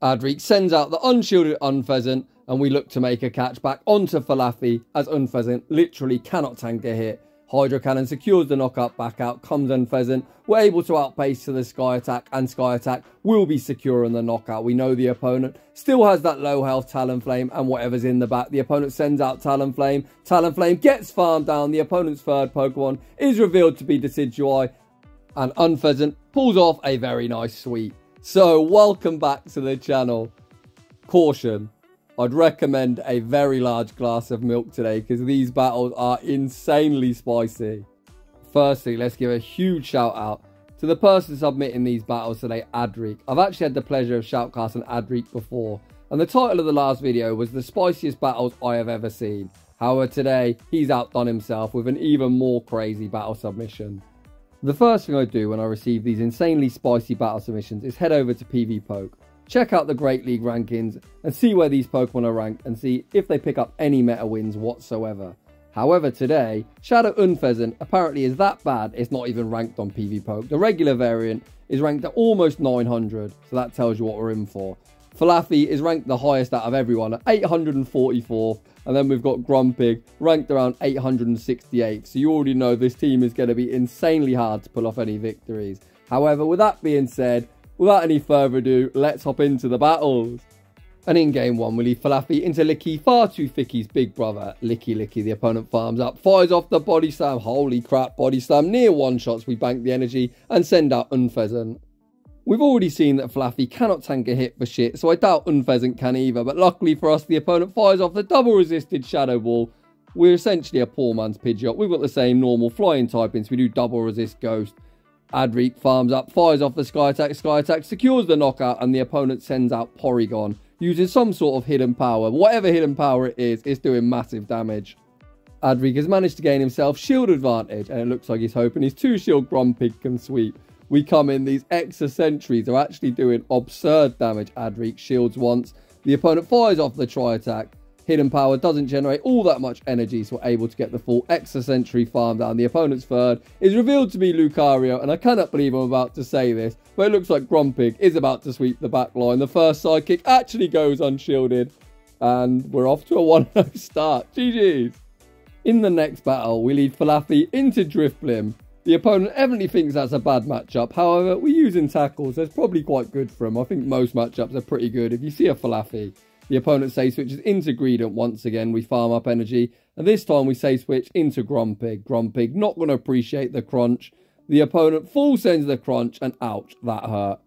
Adriqqq sends out the unshielded Unfezant, and we look to make a catch back onto Flaaffy, as Unfezant literally cannot tank a hit. Hydro Cannon secures the knockout back out, comes Unfezant. We're able to outpace to the Sky Attack, and Sky Attack will be secure in the knockout. We know the opponent still has that low health Talonflame and whatever's in the back. The opponent sends out Talonflame. Talonflame gets farmed down. The opponent's third Pokemon is revealed to be Decidueye, and Unfezant pulls off a very nice sweep. So, welcome back to the channel. Caution. I'd recommend a very large glass of milk today because these battles are insanely spicy. Firstly, let's give a huge shout out to the person submitting these battles today, Adriqqq. I've actually had the pleasure of shoutcasting Adriqqq before, and the title of the last video was the spiciest battles I have ever seen. However, today he's outdone himself with an even more crazy battle submission. The first thing I do when I receive these insanely spicy battle submissions is head over to Pvpoke. Check out the Great League rankings and see where these Pokemon are ranked and see if they pick up any meta wins whatsoever. However, today, Shadow Unfezant apparently is that bad it's not even ranked on Pvpoke. The regular variant is ranked at almost 900, so that tells you what we're in for. Flaaffy is ranked the highest out of everyone at 844, and then we've got Grumpig ranked around 868, so you already know this team is going to be insanely hard to pull off any victories. However, with that being said, without any further ado, let's hop into the battles. And in game 1, we leave Flaaffy into Licky, far too thicky's big brother. Licky, the opponent farms up, fires off the body slam. Holy crap, body slam. Near one-shots, we bank the energy and send out Unfezant. We've already seen that Flaaffy cannot tank a hit for shit, so I doubt Unfezant can either. But luckily for us, the opponent fires off the double-resisted Shadow Ball. We're essentially a poor man's Pidgeot. We've got the same normal flying typing, so we do double resist Ghost. Adriqqq farms up, fires off the Sky Attack secures the knockout, and the opponent sends out Porygon, using some sort of hidden power. Whatever hidden power it is, it's doing massive damage. Adriqqq has managed to gain himself shield advantage, and it looks like he's hoping his 2-shield Grumpig can sweep. We come in, these Extra Sentries are actually doing absurd damage. Adriqqq shields once, the opponent fires off the Tri-Attack. Hidden power doesn't generate all that much energy, so we're able to get the full Extra Sentry farm down. The opponent's third is revealed to be Lucario, and I cannot believe I'm about to say this, but it looks like Grumpig is about to sweep the back line. The first Psychic actually goes unshielded, and we're off to a 1-0 start. GG's. In the next battle, we lead Flaaffy into Drifblim. The opponent evidently thinks that's a bad matchup. However, we're using tackles, so it's probably quite good for him. I think most matchups are pretty good if you see a Flaaffy. The opponent save switches into Greedent once again. We farm up energy, and this time we save switch into Grumpig. Grumpig not going to appreciate the crunch. The opponent full sends the crunch, and ouch, that hurt.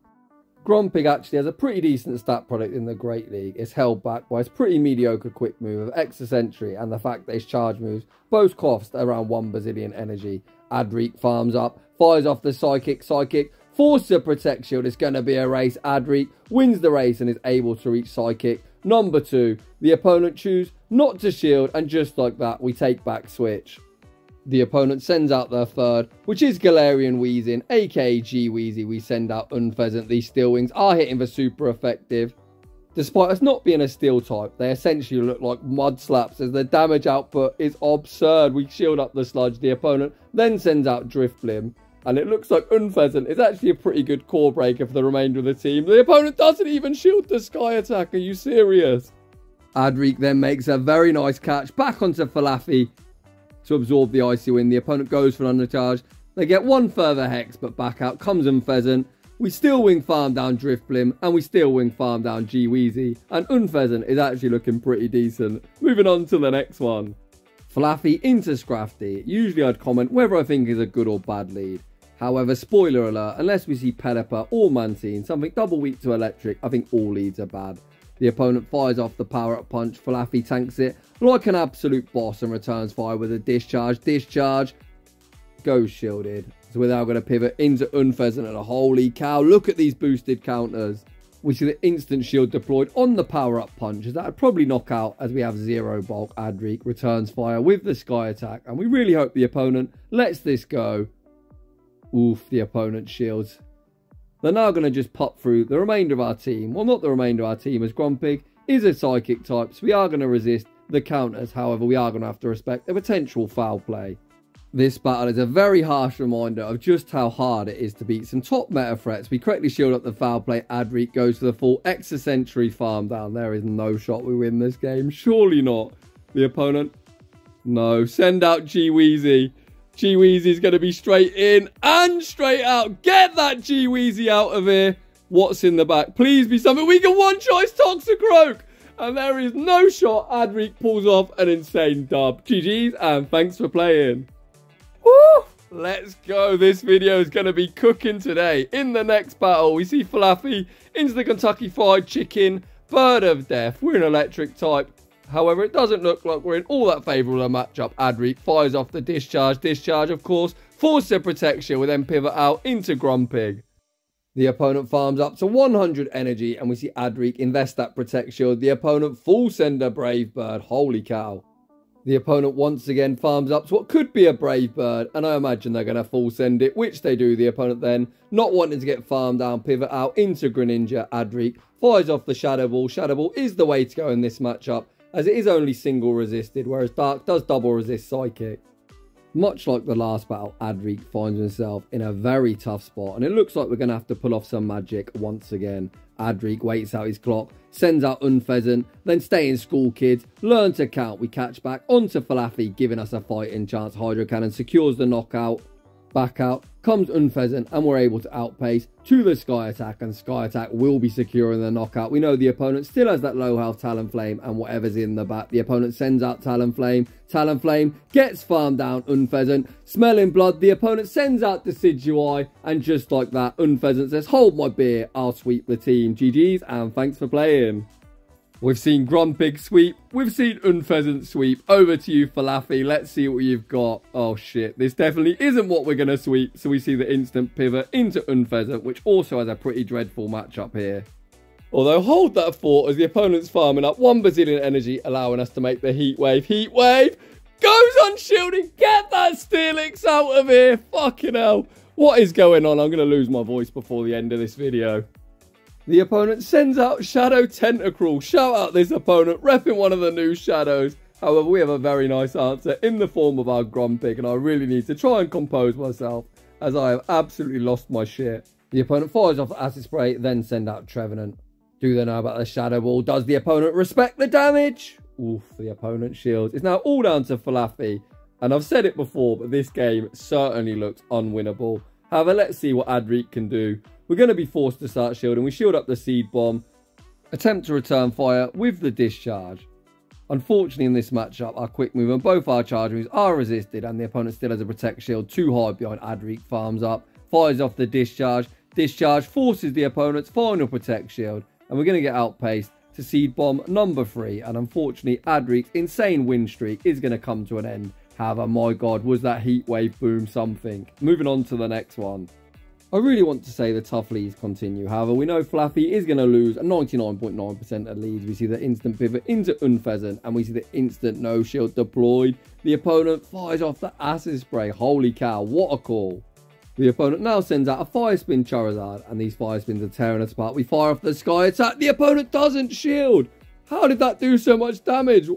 Grumpig actually has a pretty decent stat product in the Great League. It's held back by his pretty mediocre quick move of Extra Sentry and the fact that his charge moves both cost around 1 bazillion energy. Adriqqq farms up, fires off the Psychic, forces a Protect Shield. It's going to be a race. Adriqqq wins the race and is able to reach Psychic. Number 2, the opponent chooses not to shield, and just like that, we take back switch. The opponent sends out their third, which is Galarian Weezing, aka G-Weezy. We send out Unfezant. These Steel Wings are hitting for super effective. Despite us not being a steel type, they essentially look like mud slaps as the damage output is absurd. We shield up the Sludge. The opponent then sends out Drifblim, and it looks like Unfezant is actually a pretty good core breaker for the remainder of the team. The opponent doesn't even shield the Sky Attack. Are you serious? Adriqqq then makes a very nice catch back onto Flaaffy to absorb the Icy Wind. The opponent goes for an undercharge. They get one further Hex, but back out comes Unfezant. We still wing farm down Drifblim, and we still wing farm down G-Weezy. And Unfezant is actually looking pretty decent. Moving on to the next one. Flaaffy into Scrafty. Usually I'd comment whether I think is a good or bad lead. However, spoiler alert, unless we see Pelipper or Mantine, something double weak to Electric, I think all leads are bad. The opponent fires off the power-up punch. Flaaffy tanks it like an absolute boss and returns fire with a discharge. Discharge goes shielded. So we're now going to pivot into Unfezant, and holy cow, look at these boosted counters. We see the instant shield deployed on the power-up punch, as that would probably knock out as we have 0 bulk. Adriqqq returns fire with the Sky Attack, and we really hope the opponent lets this go. Oof, the opponent shields. They're now going to just pop through the remainder of our team. Well, not the remainder of our team, as Grumpig is a Psychic type, so we are going to resist the counters. However, we are going to have to respect the potential foul play. This battle is a very harsh reminder of just how hard it is to beat some top meta threats. We correctly shield up the foul play. Adriqqq goes for the full extra century farm down. There is no shot we win this game. Surely not. The opponent. No. Send out G-Weezy. G-Weezy's going to be straight in and straight out. Get that G-Weezy out of here. What's in the back? Please be something we can one-shot. It's Toxicroak. And there is no shot. Adriqqq pulls off an insane dub. GG's and thanks for playing. Woo! Let's go. This video is going to be cooking today. In the next battle, we see Flaaffy into the Kentucky Fried Chicken. Bird of Death. We're an electric type. However, it doesn't look like we're in all that favourable a matchup. Adriqqq fires off the discharge. Discharge, of course, forces a protection. We then pivot out into Grumpig. The opponent farms up to 100 energy, and we see Adriqqq invest that protect shield. The opponent full send a Brave Bird. Holy cow. The opponent once again farms up to what could be a Brave Bird, and I imagine they're going to full send it, which they do. The opponent then, not wanting to get farmed down, pivot out into Greninja. Adriqqq fires off the Shadow Ball. Shadow Ball is the way to go in this matchup, as it is only single resisted, whereas Dark does double resist Psychic. Much like the last battle, Adriqqq finds himself in a very tough spot, and it looks like we're going to have to pull off some magic once again. Adriqqq waits out his clock, sends out Unfezant, then stay in school, kids. Learn to count. We catch back onto Flaaffy, giving us a fighting chance. Hydro Cannon secures the knockout. Back out comes Unfezant, and we're able to outpace to the Sky Attack, and Sky Attack will be securing the knockout. We know the opponent still has that low health Talonflame and whatever's in the back. The opponent sends out Talonflame. Talonflame gets farmed down Unfezant. Smelling blood, the opponent sends out Decidueye, and just like that, Unfezant says, hold my beer, I'll sweep the team. GG's and thanks for playing. We've seen Grumpig sweep. We've seen Unfezant sweep. Over to you, Flaaffy. Let's see what you've got. Oh, shit. This definitely isn't what we're going to sweep. So we see the instant pivot into Unfezant, which also has a pretty dreadful matchup here. Although, hold that thought as the opponent's farming up 1 bazillion energy, allowing us to make the Heat Wave. Heat Wave goes on shielding. Get that Steelix out of here. Fucking hell. What is going on? I'm going to lose my voice before the end of this video. The opponent sends out Shadow Tentacruel. Shout out this opponent, repping one of the new shadows. However, we have a very nice answer in the form of our Grumpig, and I really need to try and compose myself, as I have absolutely lost my shit. The opponent fires off the Acid Spray, then send out Trevenant. Do they know about the Shadow Ball? Does the opponent respect the damage? Oof, the opponent shields. It's now all down to Flaaffy, and I've said it before, but this game certainly looks unwinnable. However, let's see what Adriqqq can do. We're going to be forced to start shielding. We shield up the Seed Bomb. Attempt to return fire with the Discharge. Unfortunately, in this matchup, our quick move and both our charge moves are resisted, and the opponent still has a Protect Shield too high behind. Adriqqq farms up, fires off the Discharge. Discharge forces the opponent's final Protect Shield, and we're going to get outpaced to Seed Bomb number 3. And unfortunately, Adriqqq's insane win streak is going to come to an end. However, my God, was that Heat Wave boom something. Moving on to the next one. I really want to say the tough leads continue. However, we know Flaaffy is going to lose 99.9% of leads. We see the instant pivot into Unfezant, and we see the instant no shield deployed. The opponent fires off the Acid Spray. Holy cow, what a call. The opponent now sends out a Fire Spin Charizard, and these Fire Spins are tearing us apart. We fire off the Sky Attack. The opponent doesn't shield. How did that do so much damage?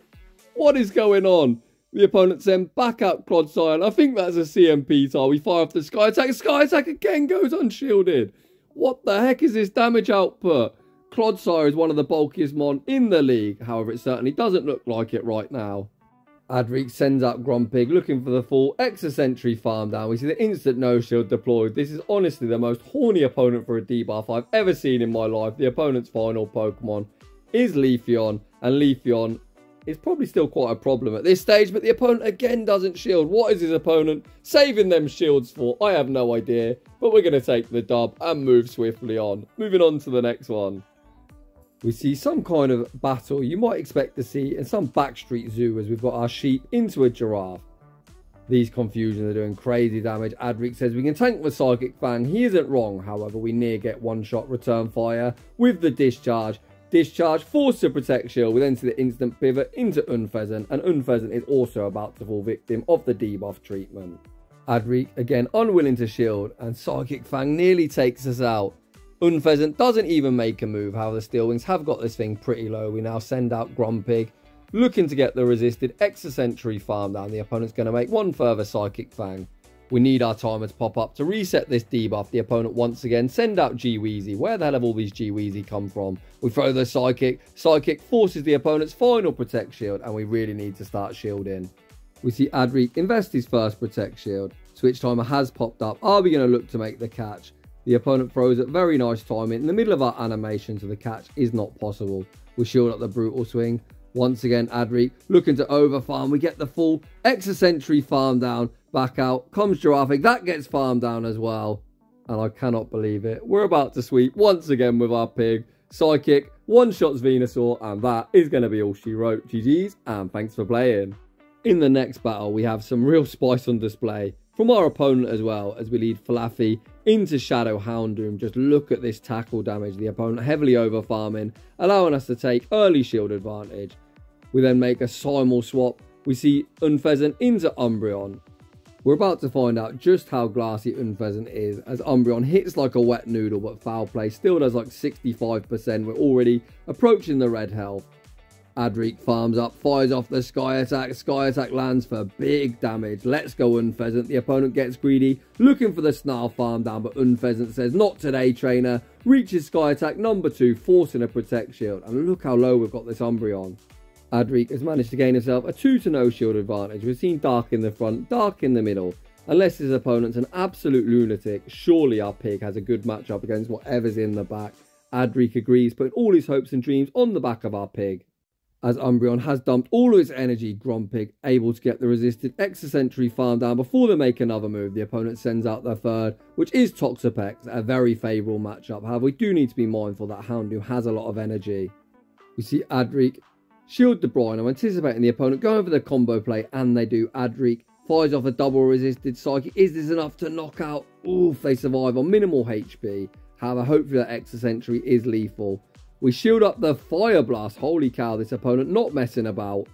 What is going on? The opponent send back out Clodsire. I think that's a CMP tile. We fire off the Sky Attack. Sky Attack again goes unshielded. What the heck is this damage output? Clodsire is one of the bulkiest mon in the league. However, it certainly doesn't look like it right now. Adriqqq sends out Grumpig looking for the full Extra Sentry farm down. We see the instant no shield deployed. This is honestly the most horny opponent for a debuff I've ever seen in my life. The opponent's final Pokemon is Leafeon, and Leafeon is probably still quite a problem at this stage, but the opponent again doesn't shield. What is his opponent saving them shields for? I have no idea, but we're going to take the dub and move swiftly on. Moving on to the next one. We see some kind of battle you might expect to see in some backstreet zoo, as we've got our sheep into a giraffe. These confusions are doing crazy damage. Adriqqq says we can tank with Psychic Fang. He isn't wrong, however, we near get one-shot return fire with the Discharge. Discharge, force to Protect Shield. We then see the instant pivot into Unfezant, and Unfezant is also about to fall victim of the debuff treatment. Adriqqq again unwilling to shield, and Psychic Fang nearly takes us out. Unfezant doesn't even make a move. However, the Steel Wings have got this thing pretty low. We now send out Grumpig. looking to get the resisted Extra Sentry farm down. The opponent's going to make one further Psychic Fang. We need our timer to pop up to reset this debuff. The opponent once again send out G-Weezy. Where the hell have all these G-Weezy come from? We throw the Psychic. Psychic forces the opponent's final Protect Shield, and we really need to start shielding. We see Adriqqq invest his first Protect Shield. Switch timer has popped up. Are we going to look to make the catch? The opponent throws it. Very nice timing. In the middle of our animation, so the catch is not possible. We shield up the Brutal Swing. Once again, Adriqqq looking to overfarm. We get the full Extra Sentry farm down. Back out comes Giraffic. That gets farmed down as well. And I cannot believe it. We're about to sweep once again with our pig. Psychic, one-shots Venusaur, and that is going to be all she wrote. GG's, and thanks for playing. In the next battle, we have some real spice on display from our opponent as well, as we lead Flaaffy into Shadow Houndoom. Just look at this tackle damage. The opponent heavily over-farming, allowing us to take early shield advantage. We then make a Simul swap. We see Unfezant into Umbreon. We're about to find out just how glassy Unfezant is, as Umbreon hits like a wet noodle, but foul play still does like 65%. We're already approaching the red health. Adriqqq farms up, fires off the Sky Attack. Sky Attack lands for big damage. Let's go Unfezant. The opponent gets greedy, looking for the Snarl farm down, but Unfezant says, not today, trainer. Reaches Sky Attack number 2, forcing a Protect Shield. And look how low we've got this Umbreon. Adriqqq has managed to gain himself a 2-0 shield advantage. We've seen Dark in the front, Dark in the middle. Unless his opponent's an absolute lunatic, surely our pig has a good matchup against whatever's in the back. Adriqqq agrees, putting all his hopes and dreams on the back of our pig. As Umbreon has dumped all of its energy, Grumpig able to get the resisted Extra Sentry farm down before they make another move. The opponent sends out their third, which is Toxapex, a very favourable matchup. However, we do need to be mindful that Houndoom has a lot of energy. We see Adriqqq shield the Brine. I'm anticipating the opponent going for the combo play, and they do. Adriqqq fires off a double resisted Psychic. Is this enough to knock out? Oof, they survive on minimal HP. However, hopefully that Extra Sentry is lethal. We shield up the Fire Blast. Holy cow, this opponent not messing about.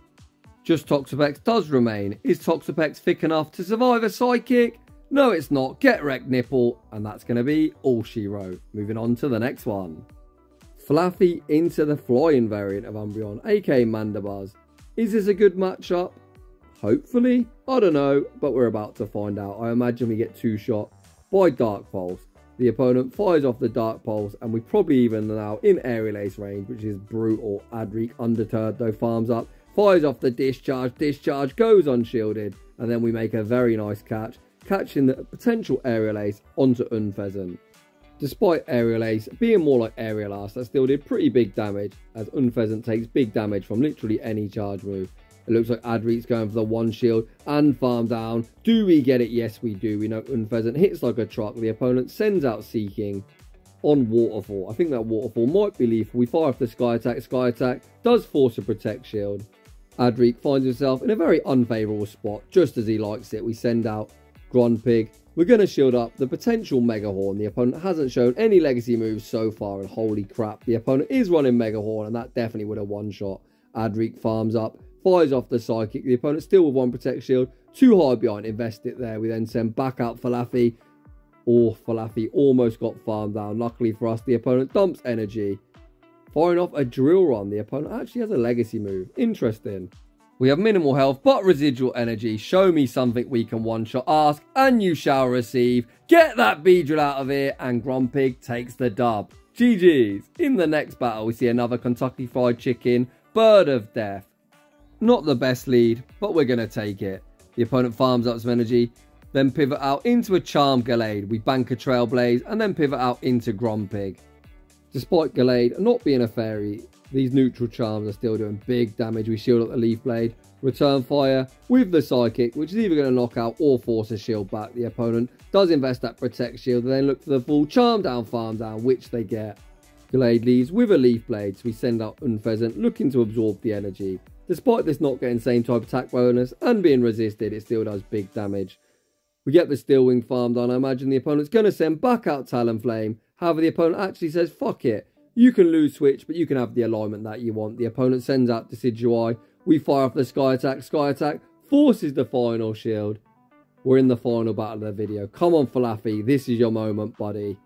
Just Toxapex does remain. Is Toxapex thick enough to survive a Psychic? No, it's not. Get wrecked, Nipple. And that's going to be all she wrote. Moving on to the next one. Flaaffy into the flying variant of Umbreon, aka Mandibuzz. Is this a good matchup? Hopefully. I don't know, but we're about to find out. I imagine we get 2-shot by Dark Pulse. The opponent fires off the Dark Pulse, and we probably even now in Aerial Ace range, which is brutal. Adriqqq, undeterred though, farms up, fires off the Discharge. Discharge goes unshielded, and then we make a very nice catch, catching the potential Aerial Ace onto Unfezant. Despite Aerial Ace being more like Aerial Ass, that still did pretty big damage, as Unfezant takes big damage from literally any charge move. It looks like Adriqqq's going for the one shield and farm down. Do we get it? Yes, we do. We know Unfezant hits like a truck. The opponent sends out Seeking on Waterfall. I think that Waterfall might be lethal. We fire off the Sky Attack. Sky Attack does force a Protect Shield. Adriqqq finds himself in a very unfavourable spot, just as he likes it. We send out Grumpig. We're going to shield up the potential Mega Horn. The opponent hasn't shown any legacy moves so far, and holy crap, the opponent is running Mega Horn, and that definitely would have one-shot. Adriqqq farms up, fires off the Psychic. The opponent still with one Protect Shield, too high behind, invest it there. We then send back out Flaaffy. Flaaffy almost got farmed down. Luckily for us, the opponent dumps energy. Firing off a Drill Run. The opponent actually has a legacy move. Interesting. We have minimal health, but residual energy. Show me something we can one-shot. Ask, and you shall receive. Get that Beedrill out of here, and Grumpig takes the dub. GG's. In the next battle, we see another Kentucky Fried Chicken, Bird of Death. Not the best lead, but we're going to take it. The opponent farms up some energy, then pivot out into a Charmed Gallade. We bank a Trailblaze, and then pivot out into Grumpig. Despite Gallade not being a fairy, these neutral charms are still doing big damage. We shield up the Leaf Blade, return fire with the Psychic, which is either going to knock out or force a shield back. The opponent does invest that Protect Shield, and then look for the full Charm Down, Farm Down, which they get. Gallade leaves with a Leaf Blade, so we send out Unfezant, looking to absorb the energy. Despite this not getting same type attack bonus and being resisted, it still does big damage. We get the Steel Wing farm done. I imagine the opponent's going to send back out Talonflame. However, the opponent actually says, fuck it. You can lose Switch, but you can have the alignment that you want. The opponent sends out Decidueye. We fire off the Sky Attack. Sky Attack forces the final shield. We're in the final battle of the video. Come on, Flaaffy. This is your moment, buddy.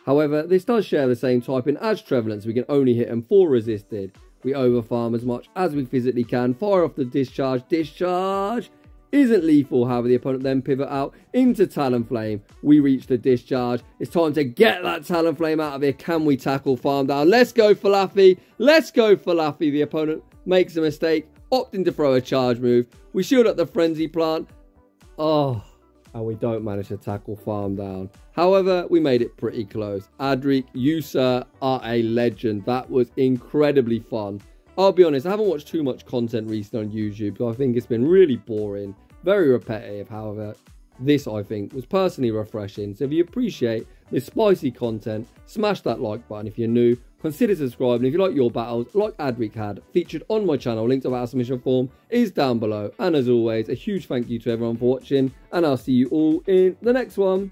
However, this does share the same typing as Trevenant, so we can only hit him for resisted. We overfarm as much as we physically can. Fire off the discharge. Discharge isn't lethal, however, the opponent then pivot out into Talonflame. We reach the discharge. It's time to get that Talonflame out of here. Can we tackle farm down? Let's go, Flaaffy. Let's go, Flaaffy. The opponent makes a mistake, opting to throw a charge move. We shield up the Frenzy Plant. Oh, and we don't manage to tackle farm down. However, we made it pretty close. Adriqqq, you, sir, are a legend. That was incredibly fun. I'll be honest, I haven't watched too much content recently on YouTube, so I think it's been really boring, very repetitive. However, this, I think, was personally refreshing. So if you appreciate this spicy content, smash that like button. If you're new, consider subscribing. If you like your battles, like Adriqqq had, featured on my channel, link to our submission form is down below. And as always, a huge thank you to everyone for watching, and I'll see you all in the next one.